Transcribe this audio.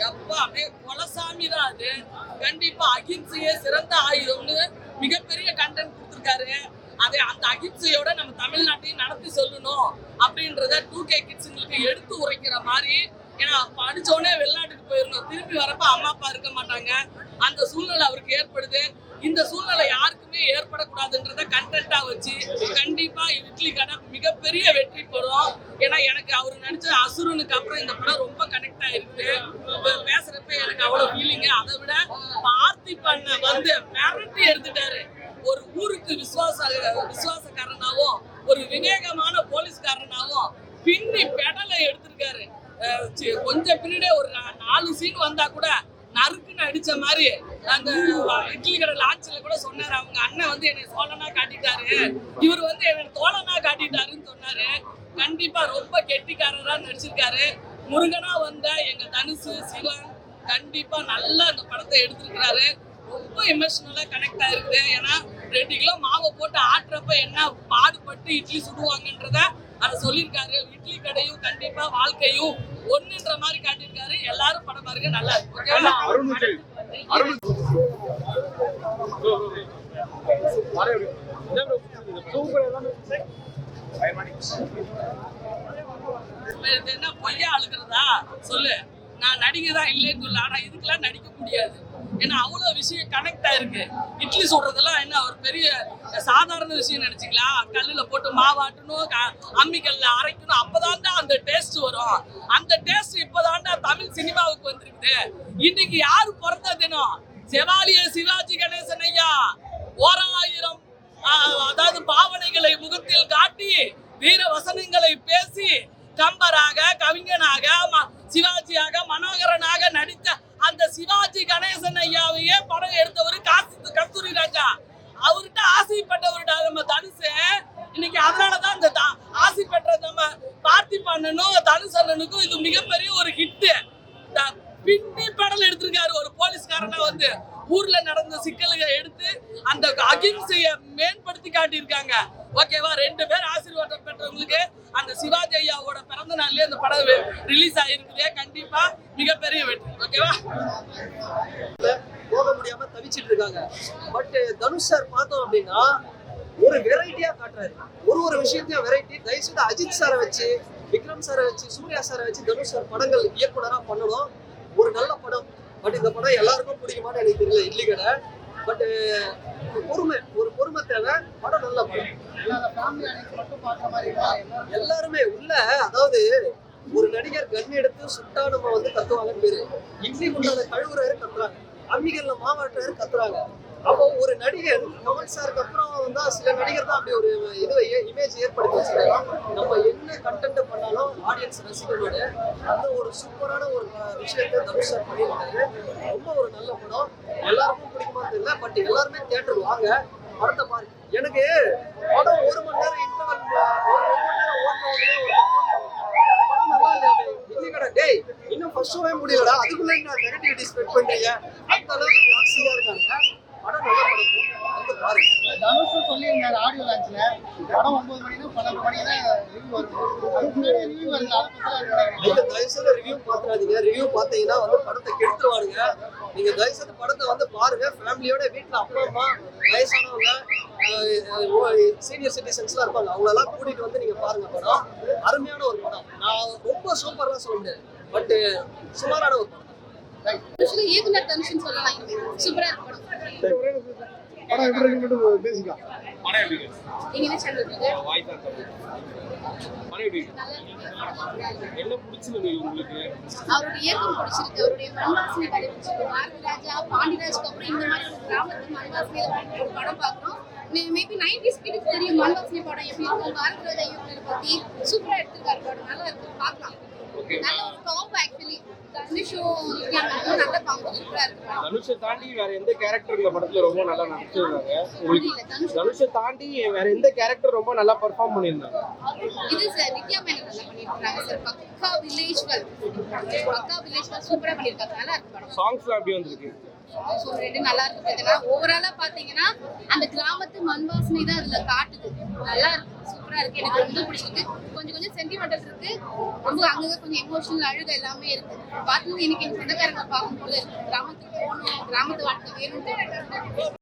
எப்பா அப்படியே கொலசாமி தான் அது. கண்டிப்பா அகிம்சையே சிறந்த ஆயுதம்னு மிகப்பெரிய கண்டென்ட் கொடுத்துருக்காரு. அதை அந்த அகிம்சையோட நம்ம தமிழ்நாட்டையும் நடத்தி சொல்லணும் அப்படின்றத 2K கிட்ஸுங்களுக்கு எடுத்து உரைக்கிற மாதிரி. ஏன்னா படிச்சோடனே வெளிநாட்டுக்கு போயிடணும், திரும்பி வரப்ப அம்மா அப்பா இருக்க மாட்டாங்க, அந்த சூழ்நிலை அவருக்கு ஏற்படுது. இந்த சூழ்நிலை யாருக்குமே ஏற்படக்கூடாதுன்றத கண்டென்ட்டா வச்சு கண்டிப்பா இட்லி கடை மிகப்பெரிய வெற்றி பெறும். ஏன்னா எனக்கு அவர் நடிச்ச அசுரனுக்கு அப்புறம் இந்த படம் ரொம்ப கனெக்ட் ஆயிருக்கு. பேசுறப்ப எனக்கு அவ்வளவு ஃபீலிங். அதை விட பார்த்திபன் வந்து மிரட்டி எடுத்துட்டாரு. ஒரு ஊருக்கு விசுவாசக்காரனாவும் ஒரு விவேகமான போலீஸ்காரனாவும் பின்னி பெடலை எடுத்திருக்காரு. கொஞ்சம் பின்னாடியே ஒரு 4 சீன் வந்தா கூட நறுக்குன்னு அடிச்ச மாதிரி. அந்த இட்லி கடை லாட்சில கூட சொன்னாரு, அவங்க அண்ணன் வந்து என்னை சோழனா காட்டிட்டாரு, இவர் வந்து என்னை தோழனா காட்டிட்டாருன்னு சொன்னாரு. கண்டிப்பா ரொம்ப கெட்டிக்காரரா நடிச்சிருக்காரு. முருகனா வந்த எங்க தனுசு சிவன் கண்டிப்பா நல்லா அந்த படத்தை எடுத்திருக்கிறாரு. ரொம்ப எமோஷனலா கனெக்ட் ஆயிருக்குது. ஏன்னா 2 கிலோ மாவை போட்டு ஆட்டுறப்ப என்ன பாடுபட்டு இட்லி சுடுவாங்கன்றத அதை சொல்லியிருக்காரு. இட்லி கடையும் கண்டிப்பா வாழ்க்கையும் ஒண்ணுன்ற மாதிரி காட்டியிருக்காரு. எல்லாரும் படம் பாருங்க, நல்லா இருக்கு. என்ன பொய்யா அழுகிறதா சொல்லு, நான் நடிகை தான் இல்லைன்னு சொல்ல. ஆனா இதுக்கெல்லாம் நடிக்க முடியாது. ஏன்னா அவ்வளவு விஷயம் கனெக்ட் ஆயிருக்கு. இட்லி சுடுறதெல்லாம் என்ன ஒரு பெரிய சாதாரண விஷயம் நினைச்சிங்களா? கல்லுல போட்டு மாவாட்டணும், அம்மிக்கல்ல அரைக்கணும், அப்பதான்டா அந்த டேஸ்ட் வரும். அந்த டேஸ்ட் இப்பதான்டா தமிழ் சினிமாவுக்கு வந்திருக்குது. இன்னைக்கு யாரு பிறந்த தினம்? செவாலிய சிவாஜி கணேசன் ஐயா 1000 அதாவது பாவனைகளை முகத்தில் காட்டி வீர வசனங்களை பேசி கம்பராக கவிஞனாக சிவாஜியாக மனோகரனாக நடித்த அந்த சிவாஜி கணேசன் ஐயாவையே படம் எடுத்தவர் கஸ்தூரி ராஜா. அவர்கிட்ட ஆசைப்பட்டவர்கிட்ட நம்ம தனுசு. இன்னைக்கு அதனாலதான் இந்த ஆசை பெற்ற நம்ம பார்த்திபனும் தனுசு அண்ணனுக்கும் இது மிகப்பெரிய ஒரு ஹிட். பின்னி படம் எடுத்திருக்காரு. ஒரு போலீஸ்காரனா வந்து ஊர்ல நடந்த சிக்கல்களை எடுத்து அந்த அகிம்சையை மேம்படுத்தி காட்டியிருக்காங்க. ஓகேவா? 2 பேர் ஆசீர்வாதம் பெற்றவங்களுக்கு அந்த சிவாஜி ஐயாவோட பிறந்த நாள்லயே அந்த படம் ரிலீஸ் ஆயிருக்குது. கண்டிப்பா மிகப்பெரிய வெற்றி. ஓகேவா? போக முடியாம தவிச்சிட்டு இருக்காங்க. பட் தனுஷ் சார் பார்த்தோம் அப்படின்னா ஒரு வெரைட்டியா காட்டுறாரு. ஒரு விஷயத்தையும் வெரைட்டி. தயவுசெய்து அஜித் சாரை வச்சு, விக்ரம் சாரை வச்சு, சூர்யா சாரை வச்சு தனுஷ் சார் படங்கள் இயக்குனரா பண்ணணும். ஒரு நல்ல படம். பட் இந்த படம் எல்லாருக்கும் பிடிக்குமான்னு எனக்கு தெரியல, இட்லி கடை. பட் பொறுமை தேவை. படம் நல்ல படம். எல்லாருமே உள்ள, அதாவது ஒரு நடிகர் கன் எடுத்து சுட்டா நம்ம வந்து கத்துவாங்கன்னு பேரு. இட்லி குண்டான கழுவுறாரு கத்துறாங்க, அம்மிகள்ல மாவாட்டுறாரு கத்துறாங்க. அப்போ ஒரு நடிகர் கமல் சாருக்கு அப்புறம் வந்து சில நடிகர் தான் அப்படி ஒரு இமேஜ் ஏற்படுத்தி வச்சிருக்காங்க. நம்ம என்ன கண்டென்ட் பண்ணாலும் ஆடியன்ஸ் ரசிக்கணும்னு அந்த ஒரு சூப்பரான ஒரு விஷயத்தை தனுஷ் சார் பண்ணியிருக்காரு. ரொம்ப ஒரு நல்ல படம். எல்லாருக்கும் பிடிக்குமா தெரியல, பட் எல்லாருமே தியேட்டர் வாங்க, படத்தை பாருங்க. எனக்கு படம் 1 மணி நேரம் இன்டர்வல், 1 மணி நேரம் ஓடுனே படம் நல்லா இல்லையா? இட்லி கடை டேய் இன்னும் ஃபர்ஸ்ட் ஷோவே முடியலடா, அதுக்குள்ள நான் நெகட்டிவிட்டி ஸ்ப்ரெட் பண்றீங்க. அந்த அளவுக்கு டாக்ஸிக்கா இருக்காங்க. படம் நல்ல படம், வந்து பாருங்க. தனுஷ் சொல்லியிருந்தாரு ஆடியோ லான்ச்ல படம் 9 மணினா 12 மணி தான் ரிவ்யூ வரும். ரிவ்யூ வருது, அதை பத்தி தயவுசெய்து ரிவ்யூ பாத்துறாதீங்க. ரிவ்யூ பாத்தீங்கன்னா வந்து படத்தை கெடுத்துருவானுங்க. நீங்க தயவுசெய்து படத்தை வந்து பாருங்க. ஃபேமிலியோட வீட்டுல அப்பா அம்மா, வயசானவங்க, சீனியர் சிட்டிசன்ஸ்லாம் இருப்பாங்க, அவங்களெல்லாம் கூட்டிட்டு வந்து நீங்க பாருங்க. படம் அருமையான ஒரு படம். நான் ரொம்ப சூப்பர்லாம் சொல்ல முடியாது, பட் சுமாரான ஒரு படம். இயக்குனர் தனுஷன் சொல்லலாம், சூப்பரா இருக்கு படம். படம் எப்படி இருக்கு மட்டும் பேசிக்கலாம். படம் எப்படி இருக்கு? நீங்க என்ன சொல்றீங்க? வாய்ஸ் ஆன் படம் எப்படி இருக்கு? என்ன பிடிச்சிருக்கு உங்களுக்கு? அவருடைய இயக்கம் பிடிச்சிருக்கு, அவருடைய மண்வாசனை கதை பிடிச்சிருக்கு. பாரதி ராஜா, பாண்டியராஜ்க்கு அப்புறம் இந்த மாதிரி ஒரு கிராமத்து மண்வாசனையில ஒரு படம் பார்க்கணும். மேபி 90s கிட்க்கு தெரியும் மண்வாசனை படம் எப்படி இருக்கும். பாரதி ராஜா இயக்குனரை பத்தி சூப்பரா எடுத்திருக்காரு. படம் நல்லா இருக்கு, பார்க்கலாம். நல்ல ஒரு காம்போ. ஆக்சுவலி தனுஷும் நல்ல காம்போ, சூப்பரா இருக்கு. தனுஷை தாண்டி வேற எந்த கேரக்டர் இந்த படத்துல ரொம்ப நல்லா நடிச்சிருந்தாங்க? தனுஷை தாண்டி வேற எந்த கேரக்டர் ரொம்ப நல்லா பெர்ஃபார்ம் பண்ணிருந்தாங்க? இது சார் நித்யா மேனன் நல்லா பண்ணிருக்காங்க சார். பக்கா வில்லேஜ் சூப்பரா பண்ணிருக்காங்க. நல்லா இருக்கு படம். சாங்ஸ்லாம் எப்படி வந்திருக்கு? ஸோ ரெண்டு நல்லா இருக்கு பார்த்தீங்கன்னா ஓவராலா பாத்தீங்கன்னா அந்த கிராமத்து மண் வாசனை தான் அதுல காட்டுது. நல்லா இருக்கு, சூப்பரா இருக்கு, எனக்கு ரொம்ப பிடிச்சிருக்கு. கொஞ்சம் கொஞ்சம் சென்டிமெண்டல் இருக்கு, ரொம்ப அங்கங்க கொஞ்சம் எமோஷனல் அழுக எல்லாமே இருக்கு. பார்த்து எனக்கு என் சொந்தக்காரங்க பார்க்கும்போது கிராமத்துக்கு போகணும், கிராமத்து வாழ்க்கை வேணும்னு